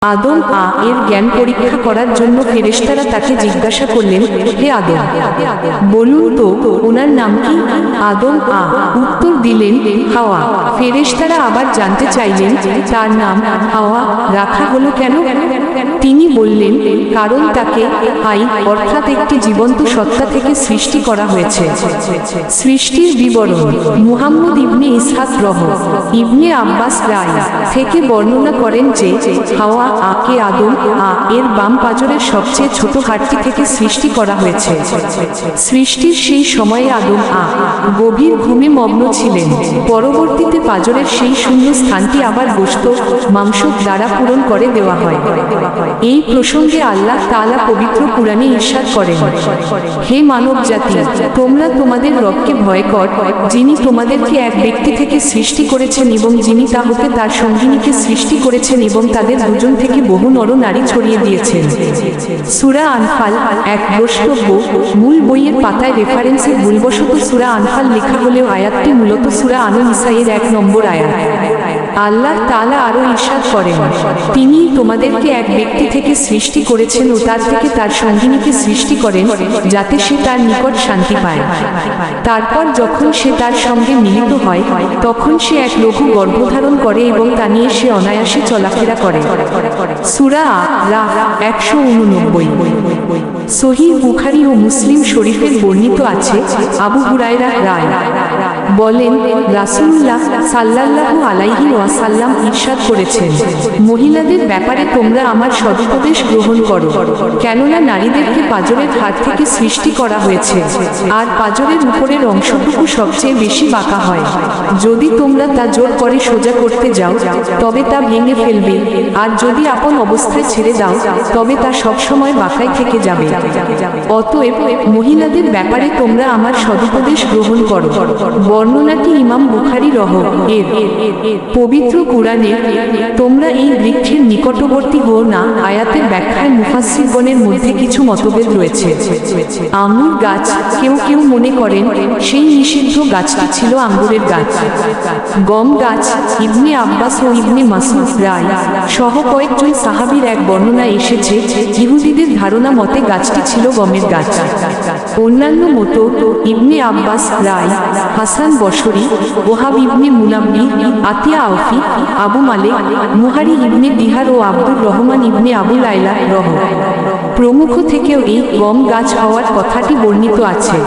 আদম এর জ্ঞান পরীক্ষা করার জন্য ফেরেশতারা তাকে জিজ্ঞাসা করলেন, হে আদম, বলুন তো ওনার নাম কি? আদম উত্তর দিলেন, হাওয়া। ফেরেশতারা আবার জানতে চাইলেন, তার নাম হাওয়া রাখা হলো কেন? তিনি বললেন, কারণ তাকে হাই অর্থাৎ একটি জীবন্ত সত্তা থেকে সৃষ্টি করা হয়েছে। সৃষ্টির বিবরণ মুহাম্মদ ইবনে ইসহাক ইবনে আব্বাস রায় থেকে বর্ণনা করেন যে হাওয়া কে আদম এর বাম পাঁজরের সবচেয়ে ছোট হাড়টি থেকে সৃষ্টি করা হয়েছে। সৃষ্টির সেই সময়ে আদম গভীর ঘুমে মগ্ন ছিলেন। পরবর্তীতে পাঁজরের সেই শূন্য স্থানটি আবার গোশত মাংস দ্বারা পূরণ করে দেওয়া হয়। এই প্রসঙ্গে আল্লাহ তাআলা পবিত্র কুরআনে ইরশাদ করেন, হে মানব জাতি, তোমরা তোমাদের রবকে ভয় কর, যিনি তোমাদেরকে এক ব্যক্তি থেকে সৃষ্টি করেছেন এবং যিনি তা হতে তার সঙ্গিনীকে সৃষ্টি করেছেন এবং তাদের দুজন থেকে বহু নর নারী ছড়িয়ে দিয়েছেন। সূরা আনফাল। এক দ্রষ্টব্য, মূল বইয়ের পাতায় রেফারেন্সের ভুলবশত সূরা আনফাল লেখা হলেও আয়াতটি মূলত সূরা আন-নিসায়ের 1 নম্বর আয়াত। আল্লাহ তাআলা আরো ইরশাদ করেন, তিনি তোমাদেরকে এক ব্যক্তি থেকে সৃষ্টি করেছেন ও তার থেকে তার সঙ্গিনীকে সৃষ্টি করেন যাতে সে তার নিকট শান্তি পায়। তারপর যখন সে তার সঙ্গে মিলিত হয় তখন সে এক লঘু গর্ভধারণ করে এবং তা নিয়ে সে অনায়াসে চলাফেরা করে। সূরা আ'রাফ 189। সহিহ বুখারী ও মুসলিম শরীফের বর্ণিত আছে, আবু হুরায়রা রায় বলেন, রাসূলুল্লাহ সাল্লাল্লাহু আলাইহি ওয়াসাল্লাম ইরশাদ করেছেন, মহিলাদের ব্যাপারে তোমরা আমার সদুপদেশ গ্রহণ করো, কেননা নারীদেরকে পাঁজরের হাড় থেকে সৃষ্টি করা হয়েছে আর পাঁজরের উপরের অংশটুকু সবচেয়ে বেশি বাঁকা হয়। যদি তোমরা তা জোর করে সোজা করতে যাও তবে তা ভেঙে ফেলবে, আর যদি আপন অবস্থায় ছেড়ে দাও তবে তা সবসময় বাঁকাই থেকে যাবে। অতএব মহিলাদের ব্যাপারে তোমরা আমার সদুপদেশ গ্রহণ করো। বর্ণনাটি ইমাম বুখারী এর পবিত্র কুরআনে তোমরা এই বৃক্ষের নিকটবর্তী হও না আয়াতের ব্যাখ্যায় মুফাসসিরগণের মধ্যে কিছু মতভেদ রয়েছে। আঙ্গুর গাছ, কেউ কেউ মনে করেন সেই নিষিদ্ধ গাছটি ছিল আঙ্গুরের গাছ। গম গাছ, ইবনে আব্বাস ও ইবনে মাসউদ রায় সহ কয়েকজন সাহাবীর এক বর্ণনায় এসেছে ইহুদিদের ধারণা মতে গাছটি ছিল গমের গাছ। অন্যান্য মত ইবনে আব্বাস রায়, হাসান বসরি, ওহাব ইবনে মুনাব্বি, আতিয়া আউফি, আবু মালিক, মুহারি ইবনে দিহার ও আব্দুর রহমান ইবনে আবু লাইলা প্রমুখ থেকেও এই গম গাছ হওয়ার কথাটি বর্ণিত আছে।